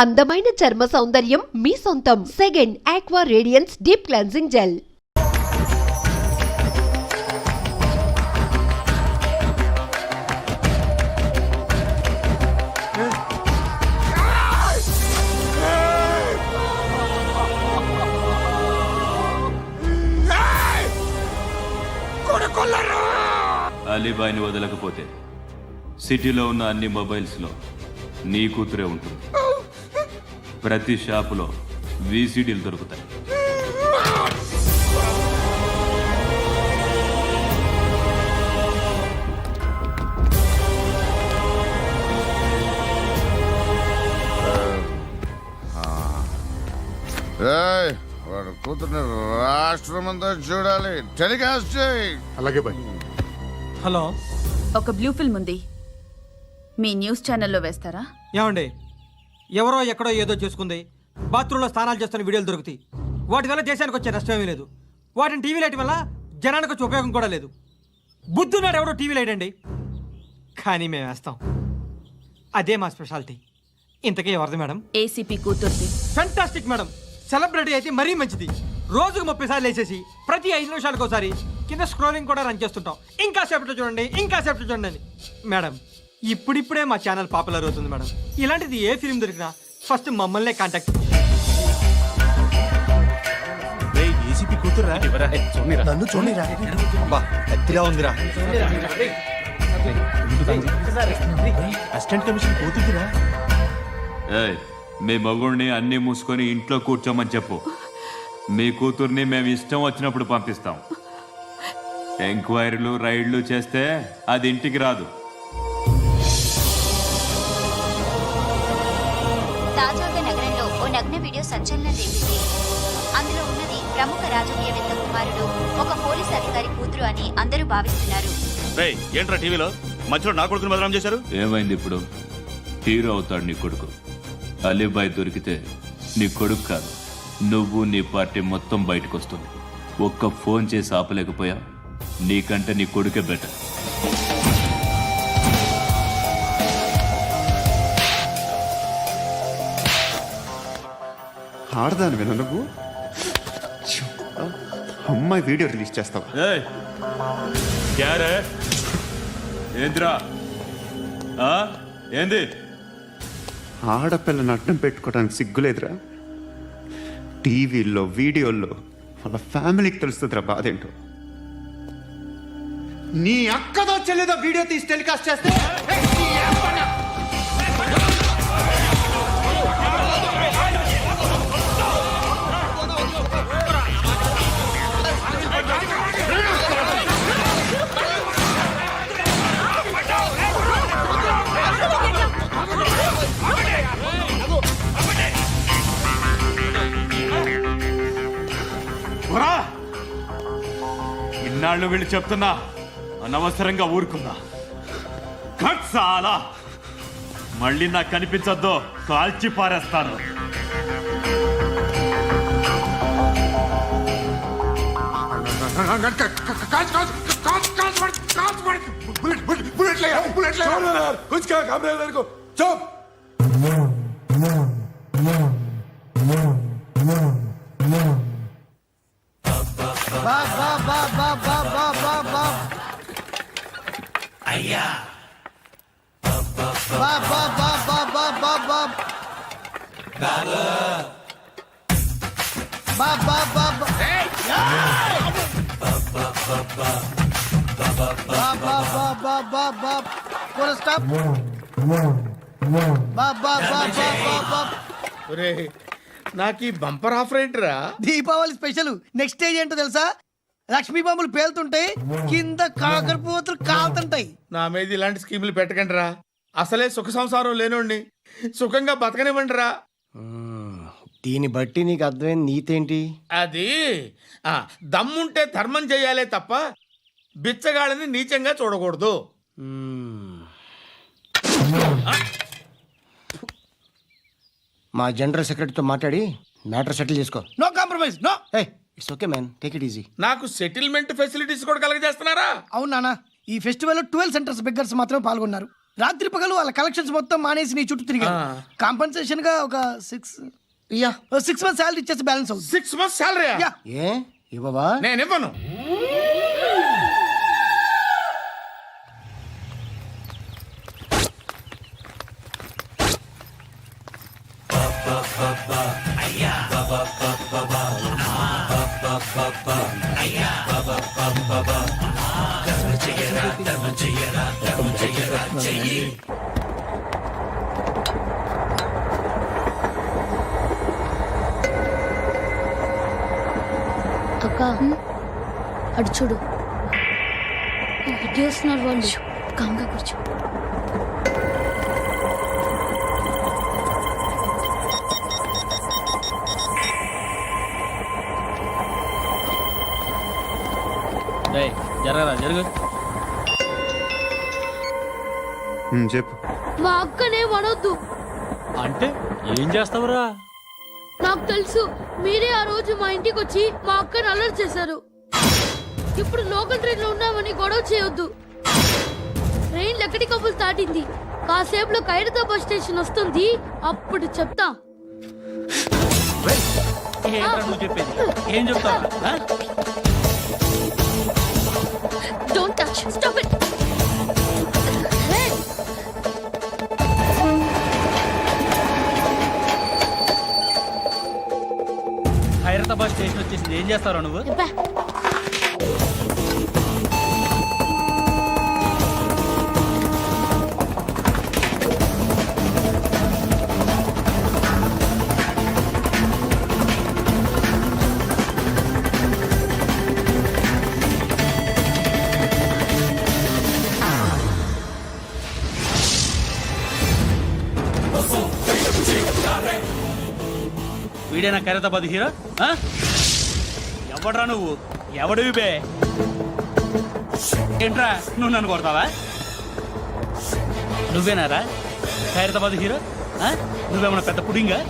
అందమైన చర్మ సౌందర్యం మీ సొంతం. Second aqua radiance deep cleansing gel. అలీబాయిని వదలకపోతే సిటీలో ఉన్న అన్ని మొబైల్స్లో నీ కూతురే ఉంటుంది. ప్రతి షాపులో వీసీడీలు దొరుకుతాయి. వాడు కూతుర్ని రాష్ట్రమంతా చూడాలి. టెలికాస్ట్ చేయి. అలాగే బాయ్. హలో, ఒక బ్లూ ఫిల్మ్ ఉంది, మీ న్యూస్ ఛానల్లో వేస్తారా? ఏమండి, ఎవరో ఎక్కడో ఏదో చేసుకుంది, బాత్రూంలో స్నానాలు చేస్తున్న వీడియోలు దొరుకుతాయి. వాటి వల్ల దేశానికి వచ్చే నష్టమేమీ లేదు. వాటిని టీవీ లైట్ వల్ల జనానికి వచ్చే ఉపయోగం కూడా లేదు. బుద్ధున్నాడు ఎవడో టీవీ లైట్ అండి, కానీ మేము వేస్తాం. అదే మా స్పెషాలిటీ. ఇంతకీ ఎవరిది మేడం? ఏసీపీ కూతుర్ది. Fantastic madam. సెలబ్రిటీ అయితే మరీ మంచిది. రోజుకు 30 సార్లు వేసేసి ప్రతి 5 నిమిషాలకు ఒకసారి కింద స్క్రోలింగ్ కూడా రన్ చేస్తుంటాం. ఇంకా సేపట్లో చూడండి, ఇంకా సేపట్లో చూడండి అని. మేడం, ఇప్పుడిప్పుడే మా ఛానల్ పాపులర్ అవుతుంది మేడం. ఇలాంటిది ఏ ఫిల్మ్ దొరికినా ఫస్ట్ మమ్మల్నే కాంటాక్ట్. ఏసీపీ కూతురా? నన్ను చూడరా, ఎత్తిగా ఉందిరా. Assistant commission కూతురురా. మీ మగుడిని అన్ని మూసుకొని ఇంట్లో కూర్చోమని చెప్పు. మీ కూతుర్ని మేము ఇష్టం వచ్చినప్పుడు పంపిస్తాం. ఎంక్వైరీలు రైడ్లు చేస్తే అది ఇంటికి రాదు. తాజాగా నగరంలో ఓ నగ్న వీడియో సంచలనం రేపింది. అందులో ఉన్నది ప్రముఖ రాజకీయవేత్త కుమారుడు, ఒక పోలీస్ అధికారి కూతురు అని అందరూ భావిస్తున్నారు. ఏంట్రా టీవీలో మధ్యలో నా కొడుకుని బదనాం చేశారు? ఏమైంది ఇప్పుడు? హీరో అవుతాడు నీ కొడుకు. అలీబాయ్ దొరికితే నీ కొడుకు కాదు, నువ్వు నీ పార్టీ మొత్తం బయటకు వస్తుంది. ఒక్క ఫోన్ చేసి ఆపలేకపోయా, నీకంటే నీ కొడుకే బెటర్. ఆడదాని విన నువ్వు అమ్మాయి వీడియో రిలీజ్ చేస్తావా? ఏంద్రా ఏంది? ఆడపిల్లని అడ్డం పెట్టుకోవడానికి సిగ్గులేదురా? టీవీల్లో వీడియోల్లో వాళ్ళ ఫ్యామిలీకి తెలుస్తుందిరా బాధేంటో. నీ అక్కదో చెల్లిదో వీడియో తీసి టెలికాస్ట్ చేస్తే ఇన్నాళ్ళు వీళ్ళు చెప్తున్నా అనవసరంగా ఊరుకున్నా. చాలా మళ్ళీ నాకు కనిపించొద్దు, కాల్చి పారేస్తాను. అయ్యా నాకు ఈ బంపర్ ఆఫర్ ఏంటిరా? దీపావళి స్పెషల్. నెక్స్ట్ స్టేజ్ ఏంటో తెలుసా? లక్ష్మీ బాంబులు పేలుతుంటాయి, కింద కాకరపోతులు కాలుతుంటాయి. నా మీద ఇలాంటి స్కీములు పెట్టకండి రా. అసలే సుఖ సంసారం లేనోండి, సుఖంగా బతకనివ్వండి రా. దీన్ని బట్టి నీకు అర్థమైన నీతేంటి? అది దమ్ముంటే ధర్మం చేయాలే తప్ప బిచ్చగాళ్ళని నీచంగా చూడకూడదు. మా జనరల్ సెక్రటరీతో మాట్లాడి మ్యాటర్ సెటిల్ చేసుకో. No compromise, no. It's okay man, take it easy. నాకు సెటిల్మెంట్ ఫెసిలిటీస్ కూడా కలగజేస్తున్నారా? అవును నాన్న, ఈ ఫెస్టివల్ 12 సెంటర్స్ బెగ్గర్స్ మాత్రమే పాల్గొన్నారు. రాత్రి పగలు వాళ్ళ కలెక్షన్స్ మొత్తం మానేసి నీ చుట్టూ తిరిగాను. కాంపన్సేషన్ గా ఒక 6 మంత్స్ శాలరీ ఇచ్చేసి బ్యాలెన్స్ అవుతుంది. 6 months శాలరీ యా. ఏ ఇవ్వవా? నేను ఇవ్వను. అక్క అటు చూడు చేస్తున్నారు వాళ్ళు. కాంగా కూర్చో. జరగరా జరుగు. చెప్పు. మా అక్కనే వడొద్దు. అంటే ఏం చేస్తావురా? నాకు తెలుసు, మీరే ఆ రోజు మా ఇంటికి వచ్చి మా అక్కని అలర్ట్ చేశారు. ఇప్పుడు లోకల్ ట్రైన్ లో ఉన్నామని గొడవ చేయొద్దు. ట్రైన్ ఎక్కడి కబుల్ దాటింది. కాసేపులో ఖైరతాబాద్ స్టేషన్ వస్తుంది, అప్పుడు చెప్తా. ఏం చెప్తావు? Don't touch, stop it. Khairatabad station వచ్చేసింది, ఏం చేస్తారా నువ్వు? వీడేనా ఖైరతాబాద్ హీరో? ఎవడ్రా నువ్వు? ఎవడివి బే? ఏంట్రా నువ్వు నన్ను కొడతావా? నువ్వేనారా ఖైరతాబాద్ హీరో? నువ్వేమన్నా పెద్ద పుడింగా?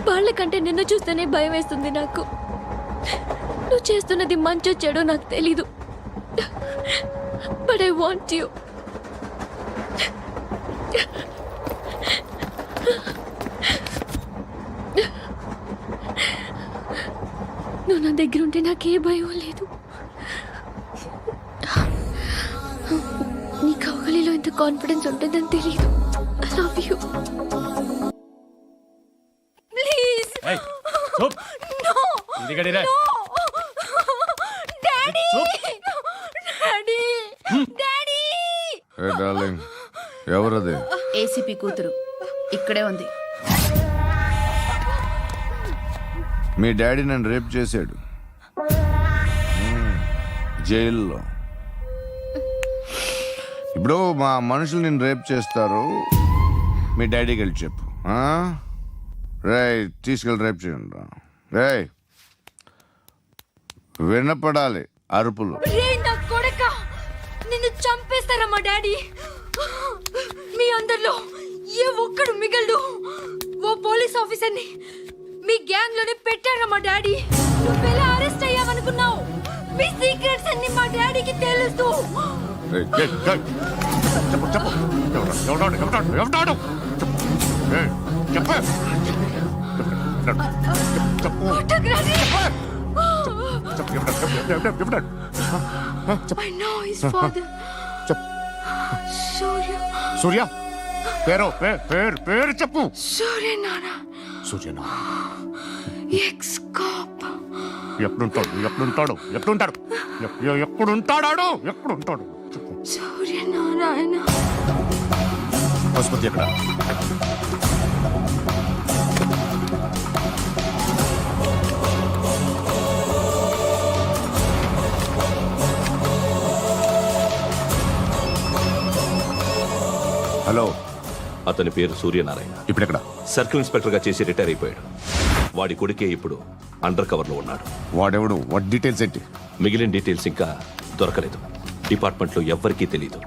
వాళ్ళకంటే నిన్ను చూస్తేనే భయం వేస్తుంది నాకు. నువ్వు చేస్తున్నది మంచో చెడో నాకు తెలీదు, బట్ ఐ వాంట్ యూ. నువ్వు నా దగ్గర ఉంటే నాకే భయం లేదు. నీ కౌగలిలో ఎంత కాన్ఫిడెన్స్ ఉంటుందని తెలీదు. I love you. Please no daddy daddy daddy. ఏ డార్లింగ్, ఎవరది? ఏసీపీ కూతురు ఇక్కడే ఉంది. మీ డాడీ నన్ను రేప్ చేశాడు జైల్లో. ఇప్పుడు మా మనుషులు నిన్ను రేప్ చేస్తారు, మీ డాడీకి వెళ్ళి చెప్పు. రేయ్ తీసుకెళ్ళి రేప్ చేయండి. రేయ్ వినపడాలి అరుపులు. రే నా కొడకా, నిన్ను చంపేస్తారా మా డాడీ? మీ అందరిలో ఏ ఒక్కడు మిగలడు. ఓ పోలీస్ ఆఫీసర్ని మీ గ్యాంగ్ లోనే పెట్టాడు మా డాడీ. నువ్వెలా అరెస్ట్ అయ్యావనుకున్నావు? మీ సీక్రెట్స్ అన్ని మా డాడీకి తెలుసు. చెప్పు చెప్పు ఎవడాడు I know his father. సూర్య పేరు చెప్పు. సూర్య నాన్న. సూర్య ఎక్స్ కాప్. ఎప్పుడుంటాడు సూర్యనారాయణ. ఆసుపత్రి ఎక్కడ? హలో, అతని పేరు సూర్యనారాయణ. ఇప్పుడెక్కడ? సర్కిల్ ఇన్స్పెక్టర్ గా చేసి రిటైర్ అయిపోయాడు. వాడి కొడుకే ఇప్పుడు అండర్ కవర్ లో ఉన్నాడు. వాడెవడు? వాడి డీటెయిల్స్ ఏంటి? మిగిలిన డీటెయిల్స్ ఇంకా దొరకలేదు. డిపార్ట్మెంట్ లో ఎవ్వరికీ తెలీదు.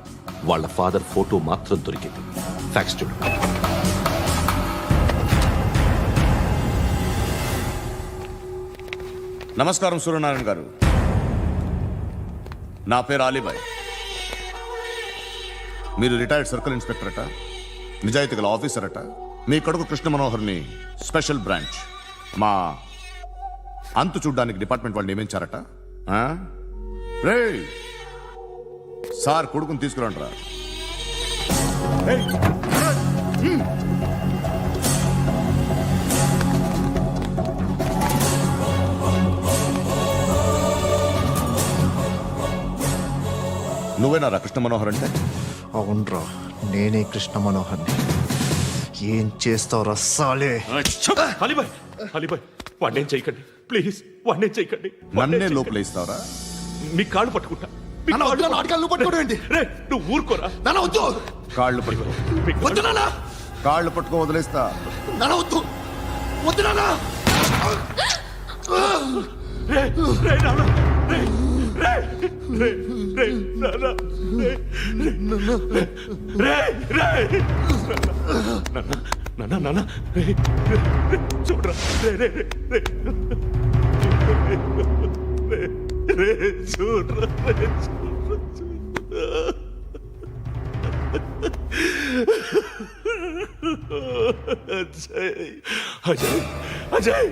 వాళ్ళ ఫాదర్ ఫోటో మాత్రం దొరికింది. ఫ్యాక్స్ చూడు. నమస్కారం సూర్యనారాయణ గారు. నా పేరు అలీబాయ్. మీరు రిటైర్డ్ సర్కిల్ ఇన్స్పెక్టర్ అట, నిజాయితీ గల ఆఫీసర్ అట. మీ కొడుకు కృష్ణ మనోహర్ని స్పెషల్ బ్రాంచ్ మా అంతు చూడ్డానికి డిపార్ట్మెంట్ వాళ్ళు నియమించారట. రే సార్, కొడుకుని తీసుకురండి రా. నువ్వేనా కృష్ణ మనోహర్ అంటే? అవునరా, నేనే కృష్ణ మనోహర్ని. ఏం చేస్తావు రస్సాలే? అలీబాయ్ వాడినేం చేయకండి ప్లీజ్, వాడినేం చేయకండి. నన్నే లోపల ఇస్తావరా? మీ కాళ్ళు పట్టుకుంటా. నువ్వు ఊరుకోరా. కాళ్ళు పట్టుకో. కాళ్ళు పట్టుకో వదిలేస్తా. చూడరా అజయ్ అజయ్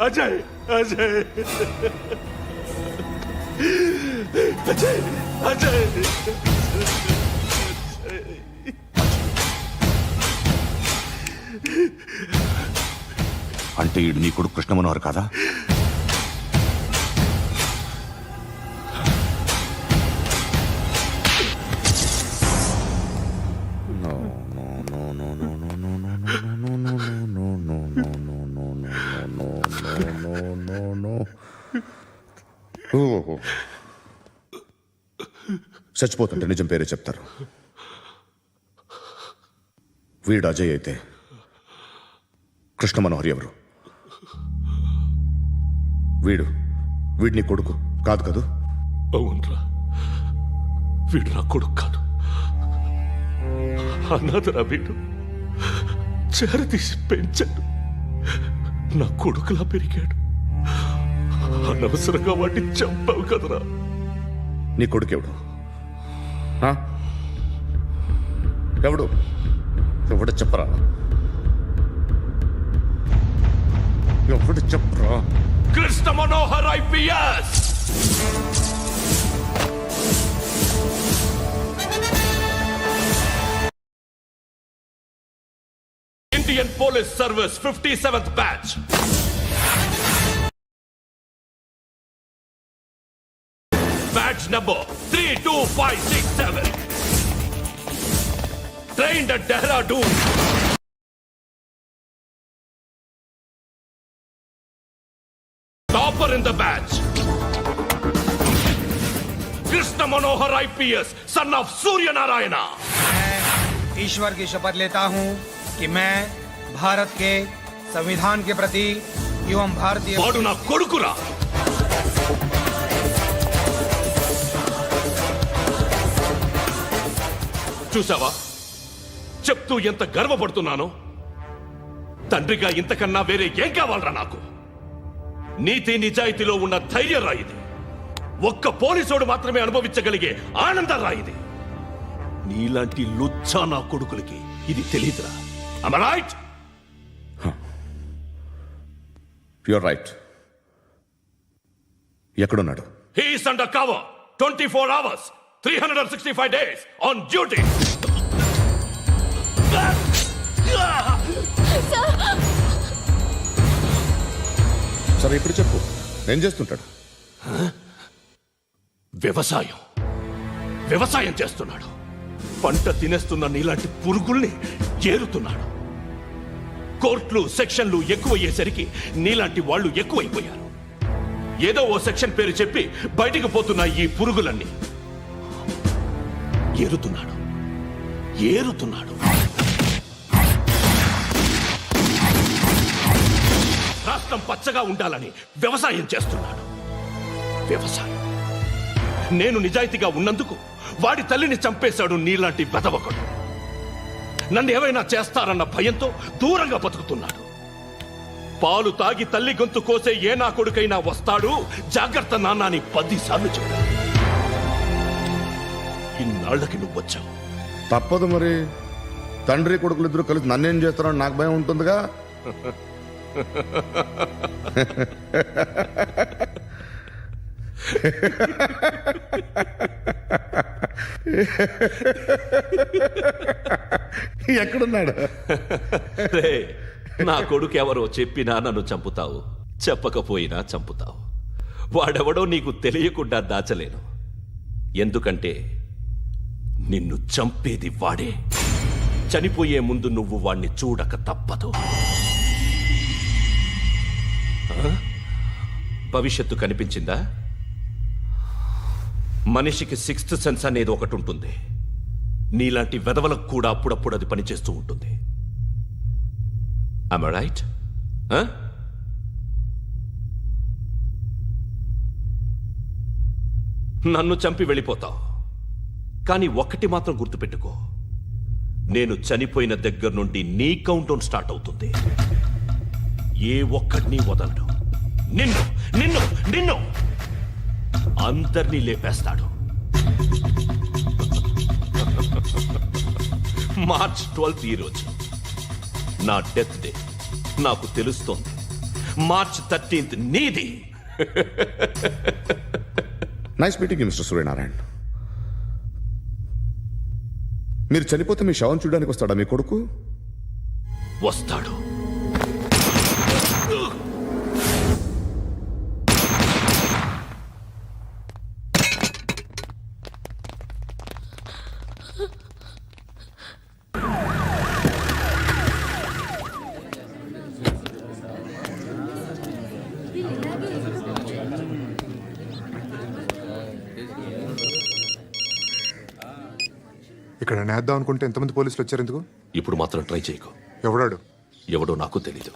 అజయ్ అజయ్ అజయ్ అజయ్ అంటే ఈడు నీ కొడుకు కృష్ణ మనోహర్ కాదా? చచ్చిపోతుంటే నిజం పేరే చెప్తారు. వీడు అజయ్ అయితే కృష్ణ మనోహర్ ఎవరు? వీడిని కొడుకు కాదు కదూ? అవునరా, వీడు నా కొడుకు కాదు. అన్నదరా వీడు. చేరతీసి పెంచాడు. నా కొడుకులా పెరిగాడు. అనవసరంగా వాడిని చంపావు కదరా. నీ కొడుకు ఎవడు? ఎవడు ఎవడు చెప్పరా? ఎవడు చెప్పరా? Krishna Manohar IPS. Indian police service 57th batch. Batch number 32567. Trained at Dehradun. Topper in the batch. Krishna Manohar IPS, son of Surya Narayana. मैं ईश्वर की शपथ लेता हूं कि मैं भारत के संविधान के प्रति एवं भारतीय वाडु ना कोडुकुरा. చూసావా చెప్తూ ఎంత గర్వపడుతున్నానో. తండ్రిగా ఇంతకన్నా వేరే ఏం కావాలరా నాకు? నీతి నిజాయితీలో ఉన్న ధైర్యం రా ఇది. ఒక్క పోలీసోడు మాత్రమే అనుభవించగలిగే ఆనందం రా ఇది. నీలాంటి లుచ్చా నా కొడుకులకి ఇది తెలియదురా. Am I right? You're right. ఎక్కడున్నాడు? He is under cover 24 hours 365 days on duty. సరే ఇప్పుడు చెప్పు, ఏం చేస్తుంటాడు? వ్యవసాయం చేస్తున్నాడు. పంట తినేస్తున్న నీలాంటి పురుగుల్ని చేరుతున్నాడు. కోర్టులు సెక్షన్లు ఎక్కువయ్యేసరికి నీలాంటి వాళ్ళు ఎక్కువైపోయారు. ఏదో ఓ సెక్షన్ పేరు చెప్పి బయటికి పోతున్న ఈ పురుగులన్నీ ఏరుతున్నాడు. రాష్ట్రం పచ్చగా ఉండాలని వ్యవసాయం చేస్తున్నాడు. నేను నిజాయితీగా ఉన్నందుకు వాడి తల్లిని చంపేశాడు నీలాంటి వెధవకుడు. నన్ను ఏమైనా చేస్తారన్న భయంతో దూరంగా బతుకుతున్నాడు. పాలు తాగి తల్లి గొంతు కోసే ఏ నా కొడుకైనా వస్తాడు, జాగ్రత్త నాన్న అని 10 సార్లు చెప్పాడు. ఇన్నాళ్ళకి నువ్వు వచ్చావు. తప్పదు మరి. తండ్రి కొడుకులు ఇద్దరు కలిసి నన్నేం చేస్తారని నాకు భయం ఉంటుందిగా. ఎక్కడున్నాడు? నా కొడుకు ఎవరో చెప్పినా నన్ను చంపుతావు, చెప్పకపోయినా చంపుతావు. వాడెవడో నీకు తెలియకుండా దాచలేను. ఎందుకంటే నిన్ను చంపేది వాడే. చనిపోయే ముందు నువ్వు వాణ్ణి చూడక తప్పదు. భవిష్యత్తు కనిపించిందా? మనిషికి 6th సెన్స్ అనేది ఒకటి ఉంటుంది. నీలాంటి వెధవలకు కూడా అప్పుడప్పుడు అది పనిచేస్తూ ఉంటుంది. Am I right? నన్ను చంపి వెళ్ళిపోతావు. కానీ ఒక్కటి మాత్రం గుర్తుపెట్టుకో, నేను చనిపోయిన దగ్గర నుండి నీ కౌంట్ డౌన్ స్టార్ట్ అవుతుంది. ఏ ఒక్కడిని వదలడు. నిన్ను నిన్ను నిన్ను అందరినీ లేపేస్తాడు. మార్చ్ 12 ఈ రోజు నా డెత్ డే. నాకు తెలుస్తోంది. మార్చ్ 13 నీది. Nice meeting mister Suryanarayana. మీరు చనిపోతే మీ శవం చూడడానికి వస్తాడా మీ కొడుకు? వస్తాడు. ఇక్కడ నేద్దాం అనుకుంటే ఎంతమంది పోలీసులు వచ్చారు ఎందుకు? ఇప్పుడు మాత్రం ట్రై చేయకు. ఎవడో నాకు తెలీదు.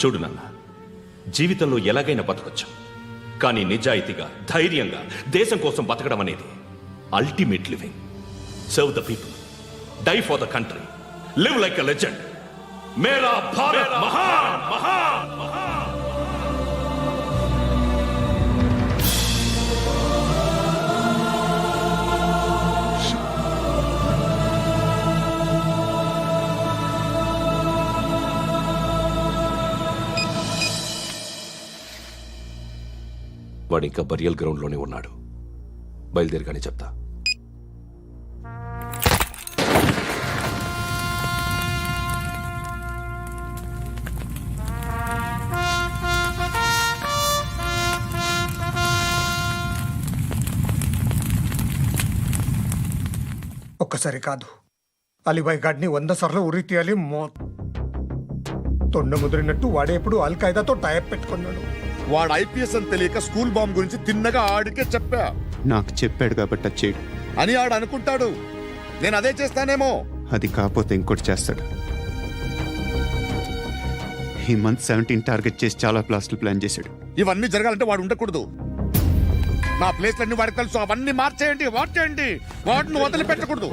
చూడు నాన్న, జీవితంలో ఎలాగైనా బతకొచ్చు, కానీ నిజాయితీగా ధైర్యంగా దేశం కోసం బతకడం అనేది ultimate living. Serve the people, die for the country, live like a legend. మేరా భారత్ మహాన్ మహాన్ మహాన్. వాడు ఇంకా బరియల్ గ్రౌండ్లోనే ఉన్నాడు. బయలుదేరగానే చెప్తా. ఒక్కసారి కాదు, అలీబాయ్ గాడిని 100 సార్లు ఉరి తీయాలి. తొండ ముదిరినట్టు వాడేప్పుడు అల్ ఖైదాతో టైప్ పెట్టుకున్నాడు. వాడు ఐపీఎస్ అని తెలియక స్కూల్ బాంబ్ గురించి తిన్నగా ఆడికే చెప్పా. నాకు చెప్పాడు కాబట్టి అది చేయడు. అని ఆడు అనుకుంటాడు నేను అదే చేస్తానేమో. అది కాకపోతే ఇంకోటి చేస్తాడు. ఈ మంత్ 17 టార్గెట్ చేసి చాలా ప్లాస్టులు ప్లాన్ చేశాడు. ఇవన్నీ జరగాలంటే వాడు ఉండకూడదు. నా ప్లేస్లన్నీ వాడికి తెలుసు. అవన్నీ మార్చేయండి, వాచేయండి. వాటిని వదిలిపెట్టకూడదు.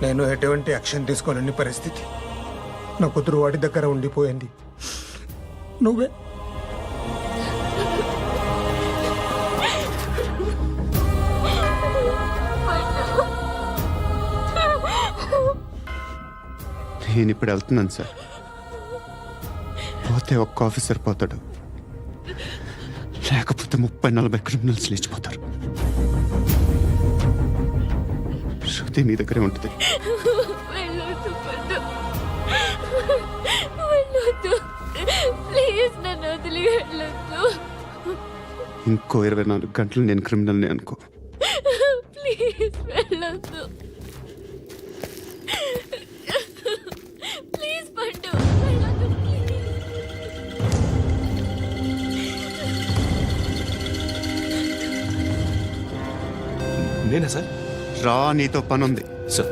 నేను ఎటువంటి యాక్షన్ తీసుకోలేని పరిస్థితి. నా కూతురు వాడి దగ్గర ఉండిపోయింది. నువ్వే నేను ఇప్పుడు వెళ్తున్నాను సార్. పోతే ఒక్క ఆఫీసర్ పోతాడు, లేకపోతే 30-40 క్రిమినల్స్ లేచిపోతారు. శృతి నీ దగ్గరే ఉంటుంది. ఇంకో 24 గంటలు నేను క్రిమినల్ని అనుకో. ప్లీజ్ వెళ్ళొద్దు. ప్లీజ్ పండు వెళ్ళొద్దు. నేనా సార్? రా, నీతో పని ఉంది. సార్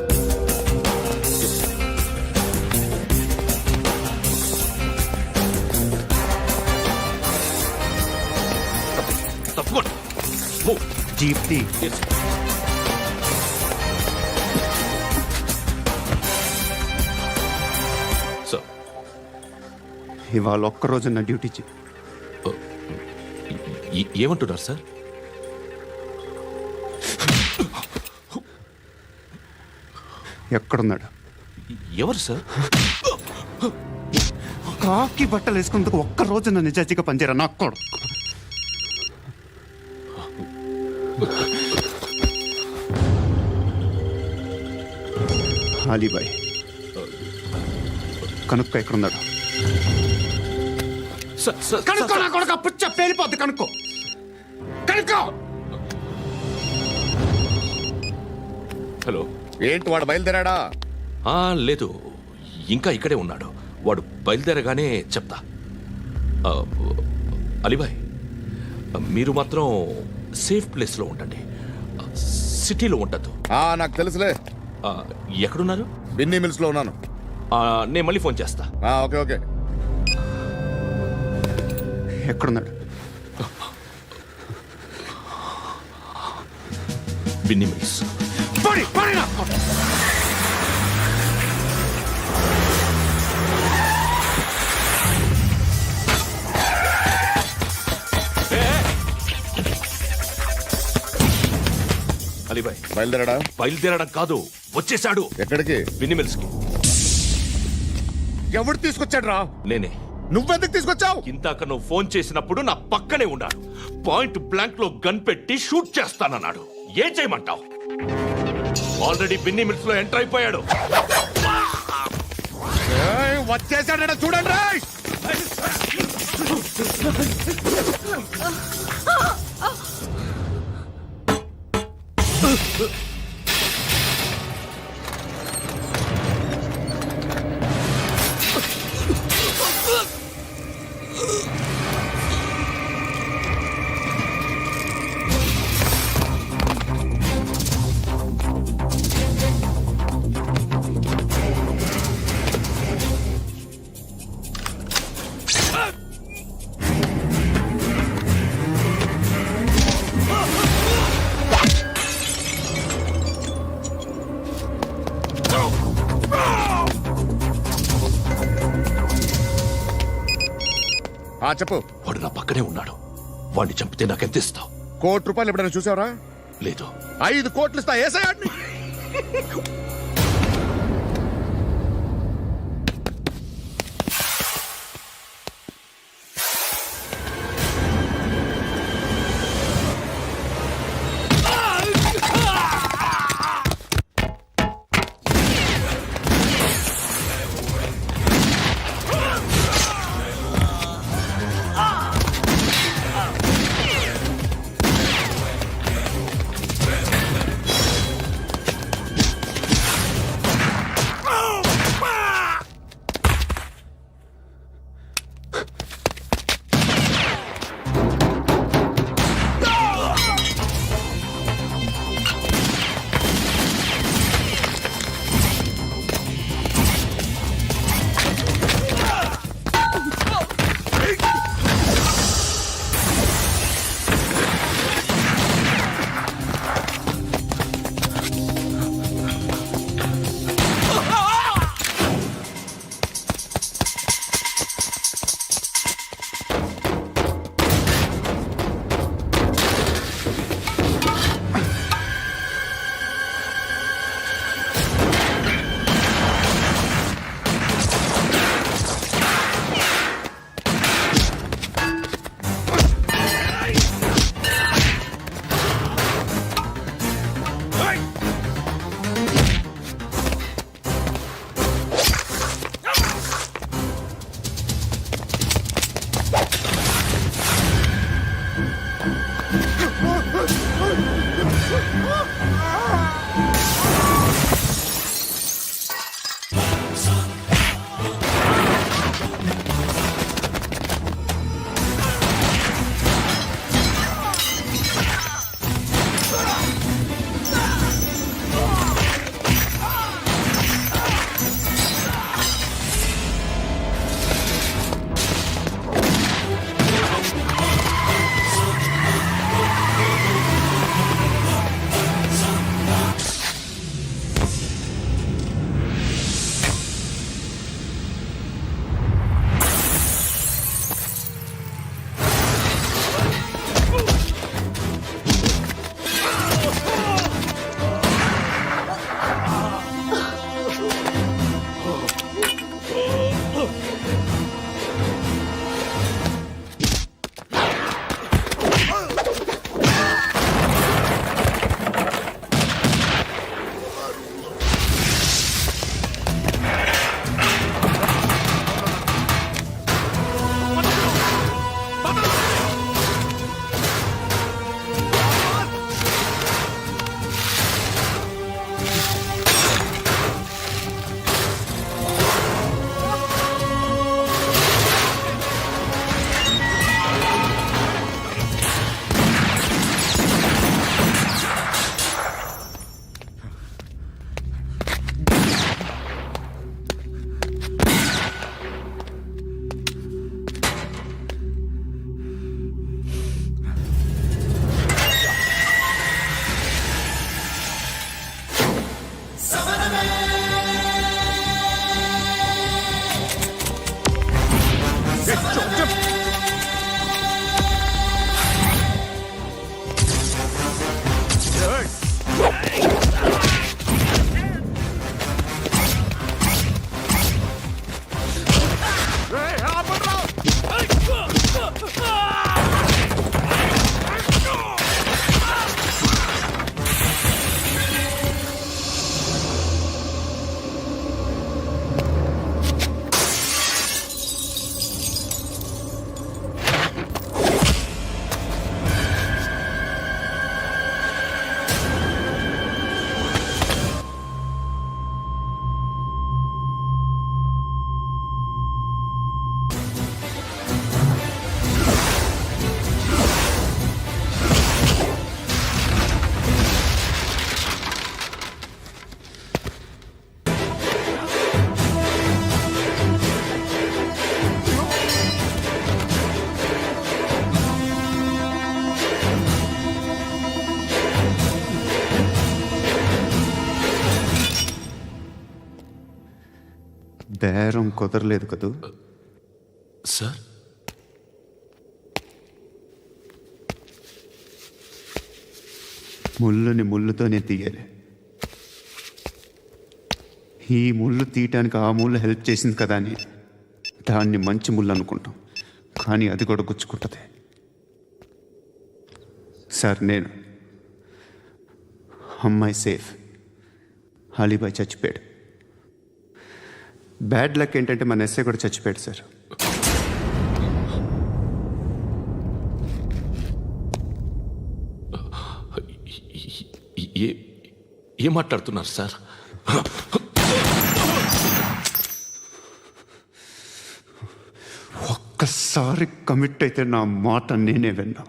తప్పకుండా. జీప్తి సార్, ఇవాళ ఒక్కరోజు నా డ్యూటీ చేయి. ఏమంటున్నారు సార్? ఎక్కడున్నాడు? ఎవరు సార్? కాకి బట్టలు వేసుకున్నందుకు ఒక్కరోజు నా నిజాయితీగా పనిచేయరా నాకు కూడా. అలీబాయ్ కనుక్కో ఎక్కడున్నాడు. కనుక్కో నా కొడుకు. పుచ్చ పేలిపోద్ది. కనుక్కో కనుక్కో. హలో, ఏంటి వాడు బయలుదేరాడా? లేదు, ఇంకా ఇక్కడే ఉన్నాడు. వాడు బయలుదేరగానే చెప్తా. అలీబాయ్, మీరు మాత్రం సేఫ్ ప్లేస్లో ఉండండి, సిటీలో ఉండద్దు. నాకు తెలుసులే. ఎక్కడున్నారు? బిన్నీ మిల్స్ లో ఉన్నాను. నేను మళ్ళీ ఫోన్ చేస్తా. Okay okay. ఎక్కడున్నాడు? బిన్నీ మిల్స్. అలీబాయ్ బయలుదేరాడా? బయలుదేరడం కాదు, వచ్చేశాడు. ఎక్కడికి? బిన్నీ మిల్స్ కి. ఎవడు తీసుకొచ్చాడు రా? నేనే. నువ్వెందుకు తీసుకొచ్చావు? ఇందాక నువ్వు ఫోన్ చేసినప్పుడు నా పక్కనే ఉన్నాడు. పాయింట్ బ్లాంక్ లో గన్ పెట్టి షూట్ చేస్తానన్నాడు. ఏం చేయమంటావు? ఆల్రెడీ బిన్నీ మిల్స్ లో ఎంటర్ అయిపోయాడు. వచ్చేసాడ చూడండి. చెప్పు. వాడు నా పక్కనే ఉన్నాడు. వాడిని చంపితే నాకెంత ఇస్తావు? ₹1,00,00,000 ఎప్పుడైనా చూసావరా? లేదు. 5 కోట్లు ఇస్తా. ఏసయాడిని. బేరం కుదరలేదు కదూ సార్? ముళ్ళుని ముళ్ళుతోనే తీయాలి. ఈ ముళ్ళు తీయటానికి ఆ ముళ్ళు హెల్ప్ చేసింది కదా అని దాన్ని మంచి ముళ్ళు అనుకుంటాం, కానీ అది కూడా గుచ్చుకుంటుంది. సార్, నేను అమ్మాయి సేఫ్, అలీబాయ్ చచ్చిపోయాడు. బ్యాడ్ లక్ ఏంటంటే మన ఎస్ఐ కూడా చచ్చిపోయాడు సార్. ఏం మాట్లాడుతున్నారు సార్? ఒక్కసారి కమిట్ అయితే నా మాట నేనే విన్నా.